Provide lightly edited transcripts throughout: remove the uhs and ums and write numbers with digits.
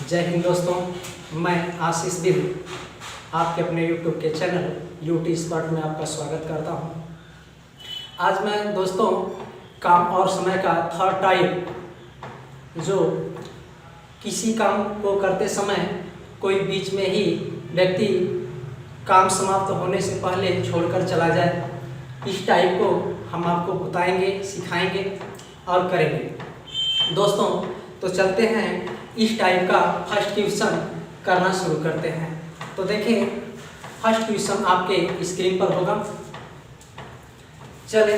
जय हिंद दोस्तों, मैं आशीष बिल आपके अपने YouTube के चैनल यूटी स्पॉट में आपका स्वागत करता हूं। आज मैं दोस्तों काम और समय का थर्ड टाइप, जो किसी काम को करते समय कोई बीच में ही व्यक्ति काम समाप्त होने से पहले छोड़कर चला जाए, इस टाइप को हम आपको बताएंगे, सिखाएंगे और करेंगे। दोस्तों तो चलते हैं इस टाइप का फर्स्ट क्वेश्चन करना शुरू करते हैं। तो देखिए, फर्स्ट क्वेश्चन आपके स्क्रीन पर होगा। चले,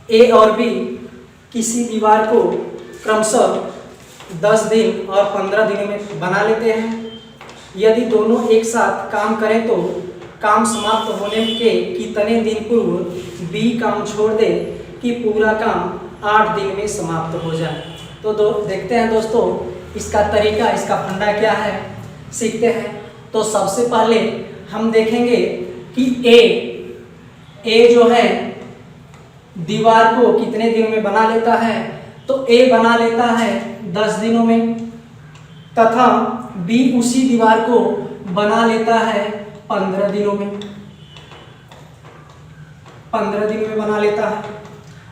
ए और बी किसी दीवार को क्रमशः 10 दिन और 15 दिनों में बना लेते हैं। यदि दोनों एक साथ काम करें तो काम समाप्त होने के कितने दिन पूर्व बी काम छोड़ दे कि पूरा काम 8 दिन में समाप्त हो जाए। तो देखते हैं दोस्तों इसका तरीका, इसका फंडा क्या है, सीखते हैं। तो सबसे पहले हम देखेंगे कि ए जो है दीवार को कितने दिनों में बना लेता है। तो ए बना लेता है 10 दिनों में, तथा बी उसी दीवार को बना लेता है 15 दिनों में। 15 दिन में बना लेता है।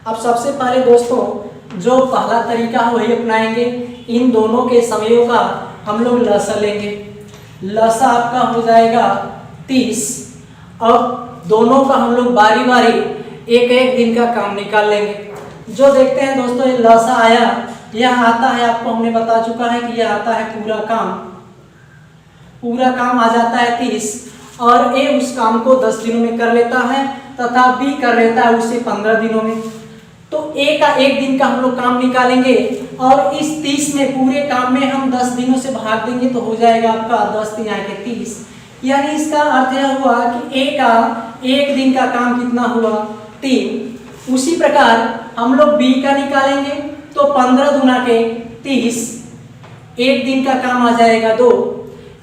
अब सबसे पहले दोस्तों जो पहला तरीका है वही अपनाएंगे। इन दोनों के समयों का हम लोग लसा लेंगे। लसा आपका हो जाएगा 30। अब दोनों का हम लोग बारी बारी एक एक दिन का काम निकाल लेंगे। जो देखते हैं दोस्तों ये लसा आया, यह आता है, आपको हमने बता चुका है कि यह आता है पूरा काम आ जाता है 30, और ए उस काम को 10 दिनों में कर लेता है तथा बी कर लेता है उसे 15 दिनों में। तो ए का एक दिन का हम लोग काम निकालेंगे और इस 30 में पूरे काम में हम 10 दिनों से भाग देंगे तो हो जाएगा आपका 10 3 के 30। यानी इसका अर्थ यह हुआ कि ए का एक दिन का काम कितना हुआ, 3। उसी प्रकार हम लोग बी का निकालेंगे तो 15 दूना के 30, एक दिन का काम आ जाएगा 2।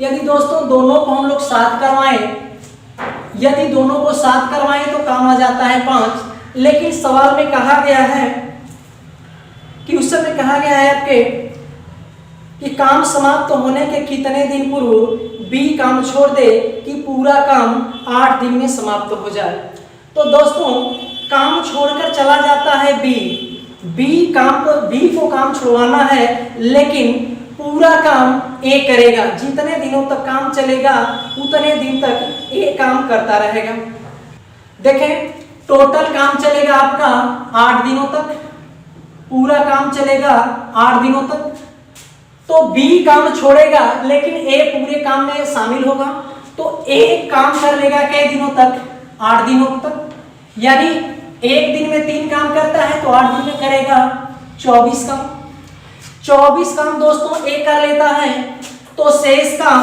यदि दोस्तों दोनों को हम लोग साथ करवाएं तो काम आ जाता है 5। लेकिन सवाल में कहा गया है कि उस समय कहा गया है आपके कि काम समाप्त होने के कितने दिन पूर्व बी काम छोड़ दे कि पूरा काम 8 दिन में समाप्त हो जाए। तो दोस्तों काम छोड़कर चला जाता है बी को काम छुड़वाना है, लेकिन पूरा काम ए करेगा। जितने दिनों तक काम चलेगा उतने दिन तक ए काम करता रहेगा। देखें, टोटल काम चलेगा आपका 8 दिनों तक, पूरा काम चलेगा 8 दिनों तक। तो बी काम छोड़ेगा लेकिन ए पूरे काम में शामिल होगा, तो ए काम कर लेगा कई दिनों तक, 8 दिनों तक। यानी एक दिन में 3 काम करता है तो 8 दिन में करेगा 24 काम। 24 काम दोस्तों ए कर लेता है, तो शेष काम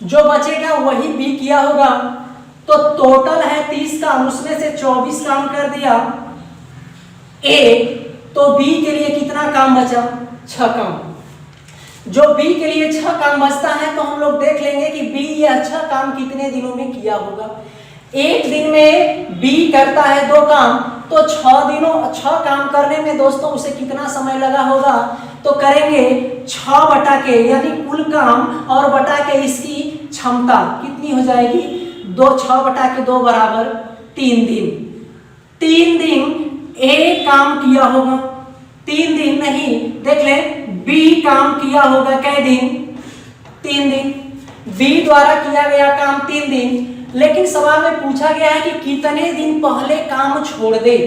जो बचेगा वही बी किया होगा। तो टोटल है 30 काम, उसमें से 24 काम कर दिया ए, तो बी के लिए कितना काम बचा, 6 काम। जो बी के लिए 6 काम बचता है तो हम लोग देख लेंगे कि बी यह 6 काम कितने दिनों में किया होगा। एक दिन में बी करता है 2 काम, तो 6 काम करने में दोस्तों उसे कितना समय लगा होगा। तो करेंगे 6 बटा के, यानी कुल काम और बटा के इसकी क्षमता कितनी हो जाएगी, 6 बटा के 2 बराबर 3 दिन। 3 दिन ए काम किया होगा, 3 दिन नहीं, देख ले बी काम किया होगा कै दिन, 3 दिन। बी द्वारा किया गया काम 3 दिन, लेकिन सवाल में पूछा गया है कि कितने दिन पहले काम छोड़ दे।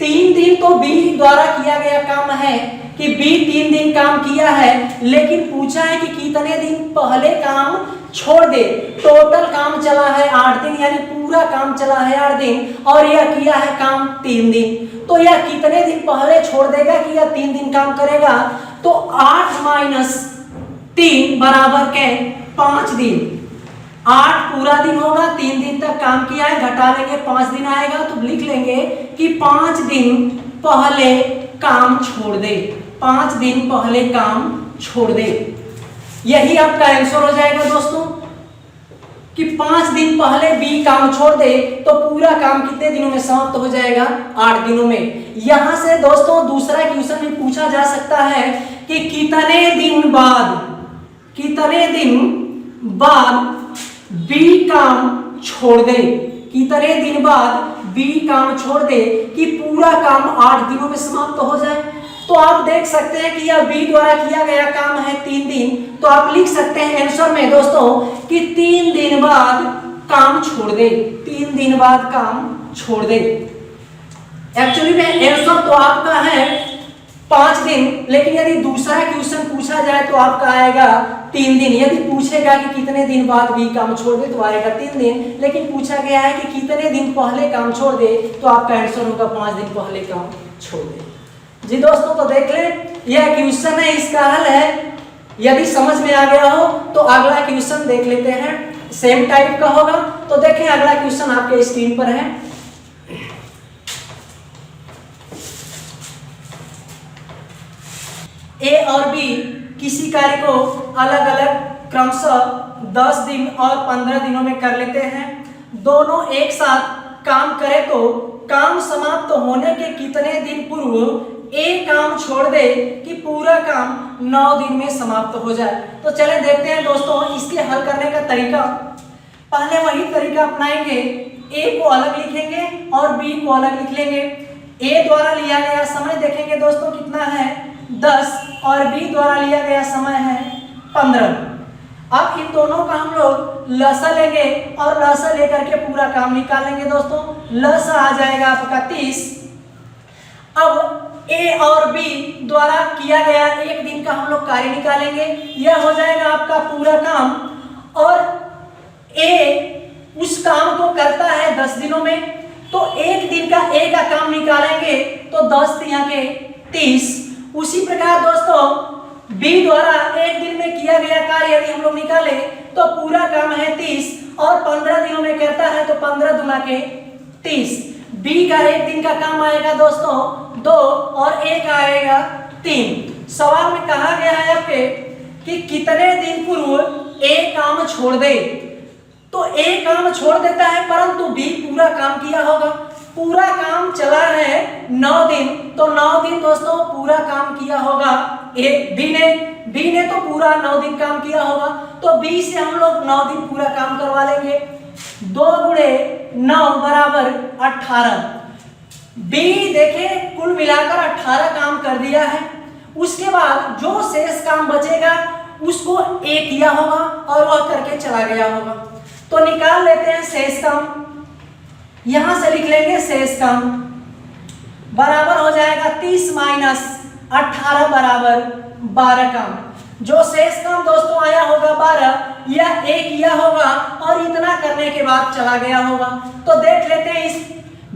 3 दिन तो बी द्वारा किया गया काम है कि बी 3 दिन काम किया है, लेकिन पूछा है कि कितने दिन पहले काम छोड़ दे। टोटल काम चला है 8 दिन, यानी पूरा काम चला है 8 दिन, और यह किया है काम 3 दिन। तो यह कितने दिन पहले छोड़ देगा कि यह 3 दिन काम करेगा। तो 8 - 3 बराबर के 5 दिन। 8 पूरा दिन होगा, 3 दिन तक काम किया है, घटा लेंगे 5 दिन आएगा, तो लिख लेंगे कि 5 दिन पहले काम छोड़ दे, 5 दिन पहले काम छोड़ दे। यही आपका आंसर हो जाएगा दोस्तों, कि 5 दिन पहले बी काम छोड़ दे तो पूरा काम कितने दिनों में समाप्त हो जाएगा? 8 दिनों में। यहां से दोस्तों दूसरा क्वेश्चन भी पूछा जा सकता है कि कितने दिन बाद बी काम छोड़ दे, कितने दिन बाद बी काम छोड़ दे कि पूरा काम 8 दिनों में समाप्त हो जाए। तो आप देख सकते हैं कि यह बी द्वारा किया गया काम है 3 दिन, तो आप लिख सकते हैं आंसर में दोस्तों कि 3 दिन बाद काम छोड़ दे, 3 दिन बाद काम छोड़ दे। एक्चुअली में आंसर तो आपका है 5 दिन, लेकिन यदि दूसरा क्वेश्चन पूछा जाए तो आपका आएगा 3 दिन। यदि पूछेगा कि कितने दिन बाद भी काम छोड़ दे तो आएगा 3 दिन, लेकिन पूछा गया है कि कितने दिन पहले काम छोड़ दे तो आपका आंसर होगा 5 दिन पहले काम छोड़ दे। जी दोस्तों, तो देख लें यह क्वेश्चन है, इसका हल है। यदि समझ में आ गया हो तो अगला क्वेश्चन देख लेते हैं, सेम टाइप का होगा। तो देखें अगला क्वेश्चन आपके स्क्रीन पर है। ए और बी किसी कार्य को अलग अलग क्रमशः 10 दिन और 15 दिनों में कर लेते हैं। दोनों एक साथ काम करें तो काम समाप्त होने के कितने दिन पूर्व ए काम छोड़ दे कि पूरा काम 9 दिन में समाप्त हो जाए। तो चलें देखते हैं दोस्तों इसके हल करने का तरीका। पहले वही तरीका अपनाएंगे, ए को अलग लिखेंगे और बी को अलग लिख लेंगे। ए द्वारा लिया गया समय देखेंगे दोस्तों कितना है 10 और बी द्वारा लिया गया समय है 15। अब इन दोनों का हम लोग लसा लेंगे और लसा लेकर के पूरा काम निकालेंगे दोस्तों। लसा आ जाएगा आपका 30। अब ए और बी द्वारा किया गया 1 दिन का हम लोग कार्य निकालेंगे, यह हो जाएगा आपका पूरा काम। और ए उस काम को करता है 10 दिनों में, तो 1 दिन का ए का काम निकालेंगे तो 10 यहाँ के 30। उसी प्रकार दोस्तों बी द्वारा 1 दिन में किया गया कार्य यदि हम लोग निकाले तो पूरा काम है 30 और 15 दिनों में करता है तो 15 दूना के 30। बी का 1 दिन का काम आएगा दोस्तों 2 और ए का आएगा 3। सवाल में कहा गया है आपके कि कितने दिन पूर्व ए काम छोड़ दे, तो ए काम छोड़ देता है परंतु बी पूरा काम किया होगा। पूरा काम चला है 9 दिन, तो 9 दिन दोस्तों पूरा काम किया होगा बी ने तो पूरा 9 दिन काम किया होगा, तो बी से हम लोग 9 दिन पूरा काम करवा लेंगे। 2 गुणे 9 बराबर 18। बी देखे कुल मिलाकर 18 काम कर दिया है। उसके बाद जो शेष काम बचेगा उसको ए किया होगा और वह करके चला गया होगा। तो निकाल लेते हैं शेष काम। यहां से लिख लेंगे शेष काम बराबर हो जाएगा 30 माइनस 18 बराबर 12 काम। जो शेष काम दोस्तों आया होगा 12, यह ए किया होगा और इतना करने के बाद चला गया होगा। तो देख लेते हैं इस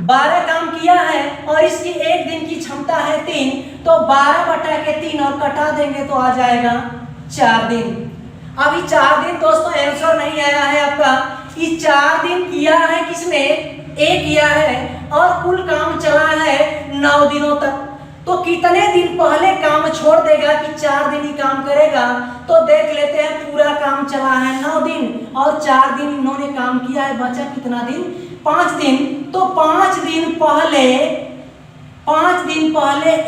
12 काम किया है और इसकी 1 दिन की क्षमता है 3, तो 12 बटा के 3 और कटा देंगे तो आ जाएगा 4 दिन। अभी 4 दिन दोस्तों आंसर नहीं आया है आपका। ये 4 दिन किया है किसने? ए किया है और कुल काम चला है 9 दिनों तक। तो कितने दिन पहले काम छोड़ देगा कि 4 दिन ही काम करेगा? तो देख लेते हैं पूरा काम चला है 9 दिन और 4 दिन इन्होंने काम किया है, बचा कितना दिन? 5 दिन। तो 5 दिन पहले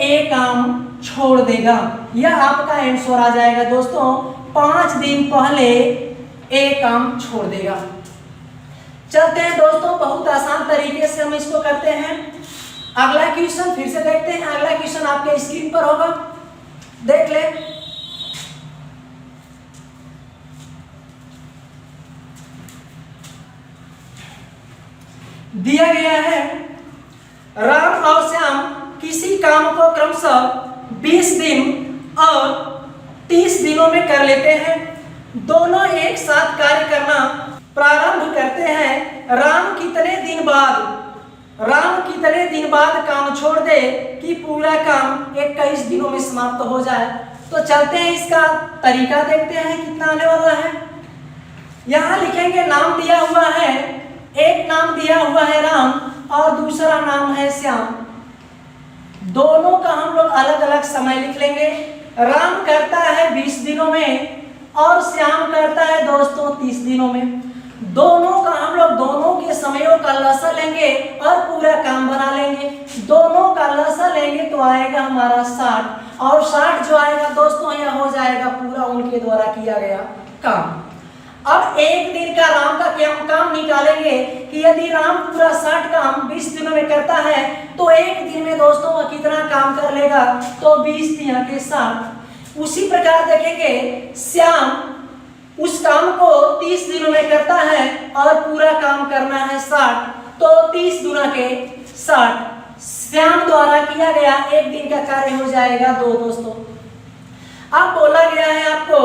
ए काम छोड़ देगा, यह आपका आंसर आ जाएगा दोस्तों। 5 दिन पहले ए काम छोड़ देगा। चलते हैं दोस्तों, बहुत आसान तरीके से हम इसको करते हैं। अगला क्वेश्चन फिर से देखते हैं। अगला क्वेश्चन आपके स्क्रीन पर होगा, देख ले। दिया गया है राम और श्याम किसी काम को क्रमशः 20 दिन और 30 दिनों में कर लेते हैं। दोनों एक साथ कार्य करना प्रारंभ करते हैं। राम कितने दिन बाद काम छोड़ दे कि पूरा काम 21 दिनों में समाप्त हो जाए। तो चलते हैं इसका तरीका देखते हैं कितना आने वाला है। यहाँ लिखेंगे नाम दिया हुआ है, एक नाम दिया हुआ है राम और दूसरा नाम है श्याम। दोनों का हम लोग अलग अलग समय लिख लेंगे। राम करता है 20 दिनों में और श्याम करता है दोस्तों 30 दिनों में। दोनों का हम लोग दोनों के समयों का लसा लेंगे और पूरा काम बना लेंगे। दोनों का लसा लेंगे तो आएगा हमारा 60, और 60 जो आएगा दोस्तों यह हो जाएगा पूरा उनके द्वारा किया गया काम। अब एक दिन का राम का काम निकालेंगे कि यदि राम पूरा 60 काम 20 दिनों में करता है तो एक दिन में दोस्तों वह कितना काम कर लेगा, तो 20 दिया के 60। उसी प्रकार देखेंगे श्याम उस काम को 30 दिनों में करता है और पूरा काम करना है 60, तो 30 गुना के 60 श्याम द्वारा किया गया एक दिन का कार्य हो जाएगा 2 दोस्तों। अब बोला गया है आपको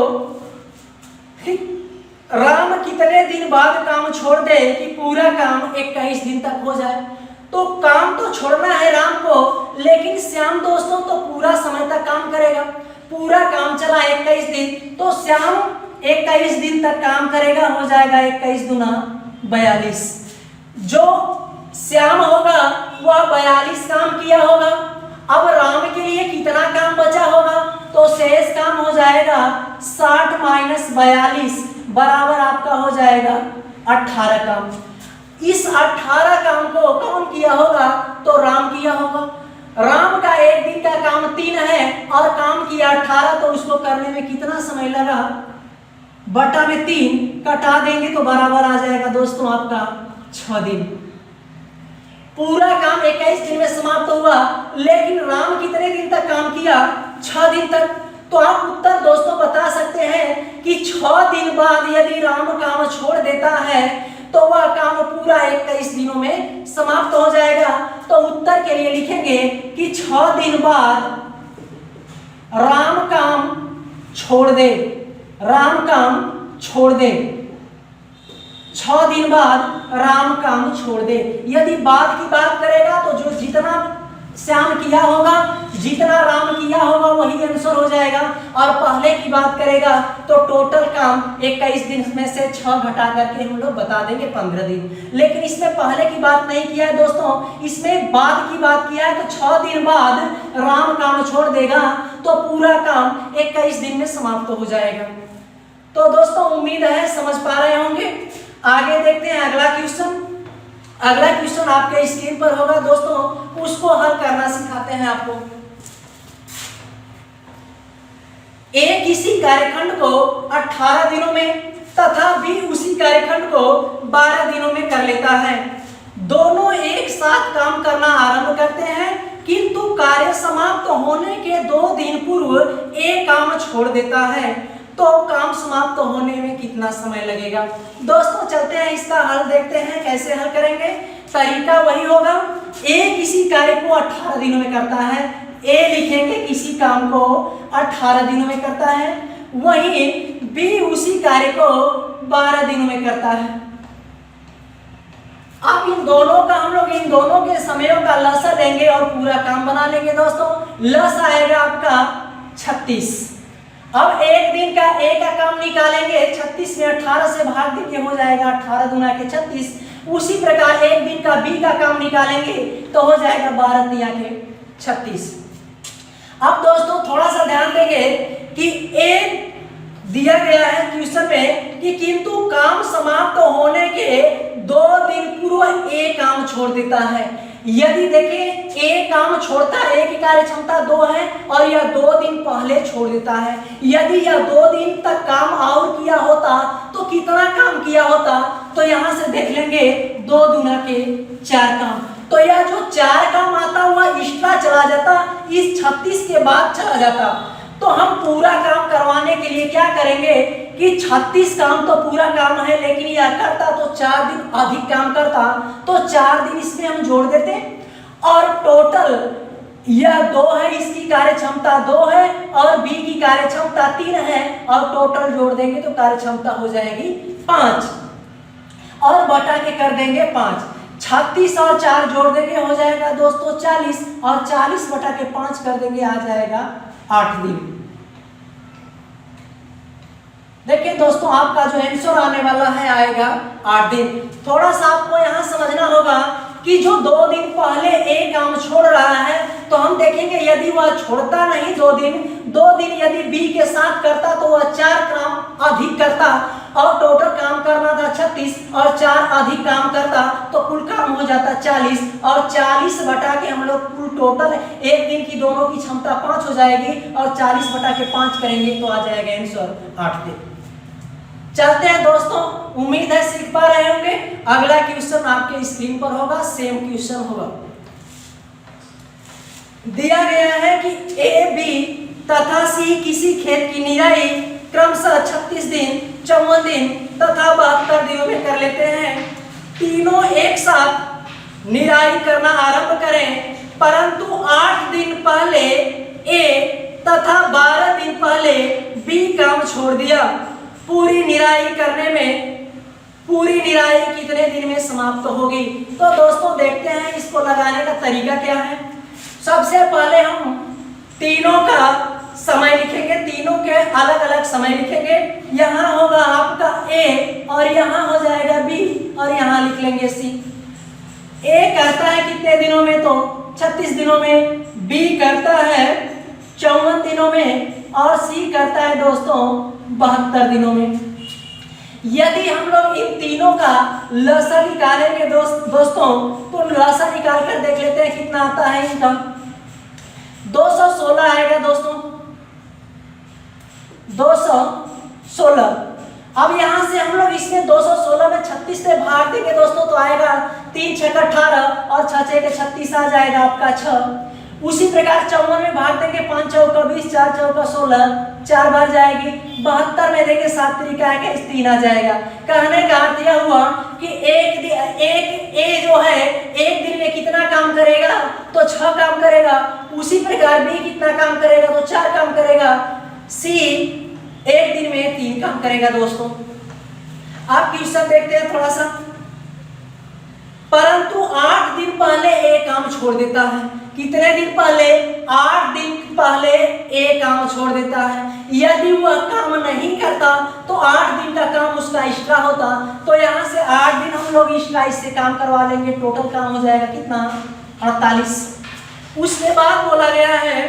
राम कितने दिन बाद काम छोड़ दे कि पूरा काम 21 दिन तक हो जाए। तो काम तो छोड़ना है राम को, लेकिन श्याम दोस्तों तो पूरा समय तक काम करेगा। पूरा काम चला 21 दिन, तो श्याम 21 दिन तक काम करेगा, हो जाएगा 21 दूना 42। जो श्याम होगा वह 42 काम किया होगा। अब राम के लिए कितना काम बचा होगा, तो शेष काम हो जाएगा 60 माइनस 42 बराबर आपका हो जाएगा 18 काम। इस 18 काम को कौन किया होगा, तो राम किया होगा। राम का एक दिन का काम 3 है और काम किया 18, तो उसको करने में कितना समय लगा, बटा में 3 कटा देंगे तो बराबर आ जाएगा दोस्तों आपका 6 दिन। पूरा काम 21 दिन में समाप्त हुआ, लेकिन राम कितने दिन तक काम किया, 6 दिन तक। तो आप उत्तर दोस्तों बता सकते हैं कि 6 दिन बाद यदि राम काम छोड़ देता है तो वह काम पूरा 21 दिनों में समाप्त हो जाएगा। तो उत्तर के लिए लिखेंगे कि 6 दिन बाद राम काम छोड़ दे, राम काम छोड़ दे, 6 दिन बाद राम काम छोड़ दे। यदि बाद की बात करेगा तो जो जितना श्याम किया होगा, जितना राम किया होगा वही आंसर हो जाएगा। और पहले की बात करेगा तो टोटल काम 21 दिन में से 6 घटा करके हम लोग बता देंगे 15 दिन। लेकिन इसमें पहले की बात नहीं किया है दोस्तों, इसमें बाद की बात किया है। तो 6 दिन बाद राम काम छोड़ देगा तो पूरा काम 21 दिन में समाप्त हो जाएगा। तो दोस्तों उम्मीद है समझ पा रहे होंगे। आगे देखते हैं अगला क्वेश्चन। अगला क्वेश्चन आपके स्क्रीन पर होगा दोस्तों, उसको हल करना सिखाते हैं आपको। ए किसी कार्यखंड को 18 दिनों में तथा बी उसी कार्यखंड को 12 दिनों में कर लेता है। दोनों एक साथ काम करना आरंभ करते हैं, किंतु कार्य समाप्त होने के 2 दिन पूर्व ए काम छोड़ देता है। तो काम समाप्त होने में कितना समय लगेगा। दोस्तों चलते हैं इसका हल देखते हैं कैसे हल करेंगे। तरीका वही होगा, ए किसी कार्य को 18 दिनों में करता है, ए लिखेंगे किसी काम को 18 दिनों में करता है, वहीं बी उसी कार्य को 12 दिनों में करता है। अब इन दोनों का हम लोग इन दोनों के समयों का लसा लेंगे और पूरा काम बना लेंगे दोस्तों। लस आएगा आपका 36। अब एक दिन का ए का काम निकालेंगे, 36 में 18 से भाग देंगे, हो जाएगा 18 दूना के 36। उसी प्रकार एक दिन का बी का काम निकालेंगे तो हो जाएगा 12 दिया के 36। अब दोस्तों थोड़ा सा ध्यान देंगे कि ए दिया गया है क्वेश्चन में कि किंतु काम समाप्त होने के 2 दिन पूर्व ए काम छोड़ देता है। यदि देखें ए काम छोड़ता है, ए की कार्य क्षमता 2 है और यह 2 दिन पहले छोड़ देता है। यदि यह 2 दिन तक काम और किया होता तो कितना काम किया होता, तो यहाँ से देख लेंगे 2 दूना के 4 काम। तो यह जो 4 काम आता हुआ एक्स्ट्रा चला जाता, इस 36 के बाद चला जाता। तो हम पूरा काम करवाने के लिए क्या करेंगे कि 36 काम तो पूरा काम है, लेकिन यह करता तो 4 दिन अधिक काम करता, तो 4 दिन इसमें हम जोड़ देते और टोटल यह 2 है, इसकी कार्य क्षमता 2 है और बी की कार्य क्षमता 3 है और टोटल जोड़ देंगे तो कार्य क्षमता हो जाएगी 5 और बटा के कर देंगे 5। 36 और 4 जोड़ देंगे हो जाएगा दोस्तों 40 और 40 बटा के 5 कर देंगे आ जाएगा 8 दिन। देखिए दोस्तों आपका जो आंसर आने वाला है आएगा 8 दिन। थोड़ा सा आपको यहाँ समझना होगा कि जो 2 दिन पहले ए काम छोड़ रहा है तो हम देखेंगे यदि वह छोड़ता नहीं 2 दिन यदि बी के साथ करता तो वह 4 काम अधिक करता और टोटल काम करना था 36 और 4 अधिक काम करता तो कुल काम हो जाता 40 और 40 बटा के हम लोग कुल टोटल एक दिन की दोनों की क्षमता 5 हो जाएगी और 40 बटा के 5 करेंगे तो आ जाएगा आंसर 8 दिन। चलते हैं दोस्तों, उम्मीद है सीख पा रहे होंगे। अगला क्वेश्चन आपके स्क्रीन पर होगा, सेम क्वेश्चन होगा। दिया गया है कि ए बी तथा सी किसी खेत की निराई क्रमशः 36 दिन 54 दिन तथा 72 दिनों में कर लेते हैं। तीनों एक साथ निराई करना आरंभ करें, परंतु 8 दिन पहले ए तथा 12 दिन पहले बी काम छोड़ दिया। पूरी निराई कितने दिन में समाप्त होगी? तो दोस्तों देखते हैं इसको लगाने का तरीका क्या है। सबसे पहले हम तीनों का समय लिखेंगे, तीनों के अलग अलग समय लिखेंगे। यहाँ होगा आपका ए और यहाँ हो जाएगा बी और यहाँ लिख लेंगे सी। ए करता है कितने दिनों में? तो 36 दिनों में। बी करता है 54 दिनों में और सी करता है दोस्तों 72 दिनों में। यदि हम लोग इन तीनों का लसा निकालेंगे दोस्तों तो लसा निकाल कर देख लेते हैं कितना आता है इनका। 216 आएगा दोस्तों, 216। अब यहां से हम लोग इसमें 216 में 36 से भाग देंगे दोस्तों तो आएगा 3 6 का 18 और 6 6 के 36 आ जाएगा आपका 6। उसी प्रकार 54 में भाग देंगे, 5 चौका 20, 4 चौका 16, 4 बार जाएगी। 72 में देंगे 7 तरीका है 3 आ जाएगा। कहने का अर्थ यह हुआ कि एक ए जो है एक दिन में कितना काम करेगा? तो 6 काम करेगा। उसी प्रकार बी कितना काम करेगा? तो 4 काम करेगा। सी एक दिन में 3 काम करेगा दोस्तों। आप क्वेश्चन देखते हैं थोड़ा सा। परंतु 8 दिन पहले ए काम छोड़ देता है। कितने दिन पहले? 8 दिन पहले ए काम छोड़ देता है। यदि वह काम नहीं करता तो 8 दिन का काम उसका एक्स्ट्रा होता। तो यहाँ से 8 दिन हम लोग एक्स्ट्रा इससे काम करवा लेंगे। टोटल काम हो जाएगा कितना? 48। उसके बाद बोला गया है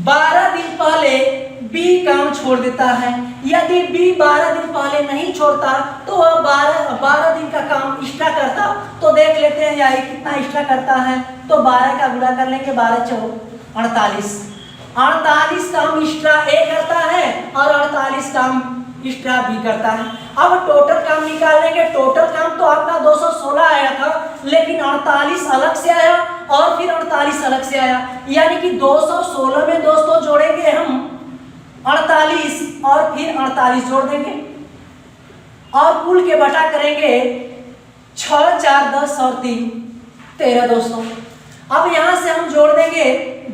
12 दिन पहले बी काम छोड़ देता है। यदि बी 12 दिन पहले नहीं छोड़ता तो वह 12 दिन का काम एक्स्ट्रा करता। तो देख लेते हैं यार कितना एक्स्ट्रा करता है। तो 12 का गुणा कर लेंगे, 12 चौक 48। 48 काम एक्स्ट्रा ए करता है और 48 काम एक्स्ट्रा बी करता है। अब टोटल काम निकाल लेंगे। टोटल काम तो आपका 216 आया था, लेकिन 48 अलग से आया और फिर 48 अलग से आया। यानी कि 216 में दोस्तों जोड़ेंगे हम 48 और फिर 48 जोड़ देंगे और कुल के बटा करेंगे 6 4 10 और 3 13 दोस्तों। अब यहां से हम जोड़ देंगे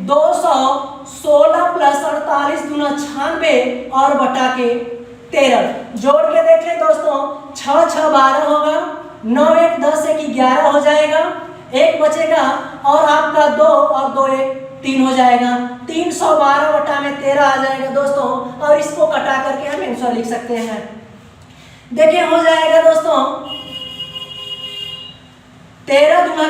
216 प्लस 48 दूना 96 और बटा के 13। जोड़ के देख लें दोस्तों, 6 6 12 होगा, 9 1 10 1 11 हो जाएगा, 1 बचेगा और आपका 2 और 2 1 3 हो जाएगा। 312 बटा में 13 आ जाएगा दोस्तों। और इसको कटा करके हम आंसर लिख सकते हैं। देखिए हो जाएगा दोस्तों 13 दूना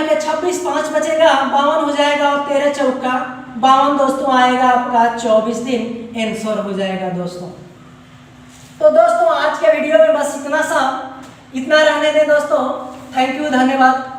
के 26, 5 बचेगा, 52 हो जाएगा और 13 चौका 52 दोस्तों आएगा आपका 24 दिन आंसर हो जाएगा दोस्तों। तो दोस्तों आज के वीडियो में बस इतना रहने दें दोस्तों। थैंक यू, धन्यवाद।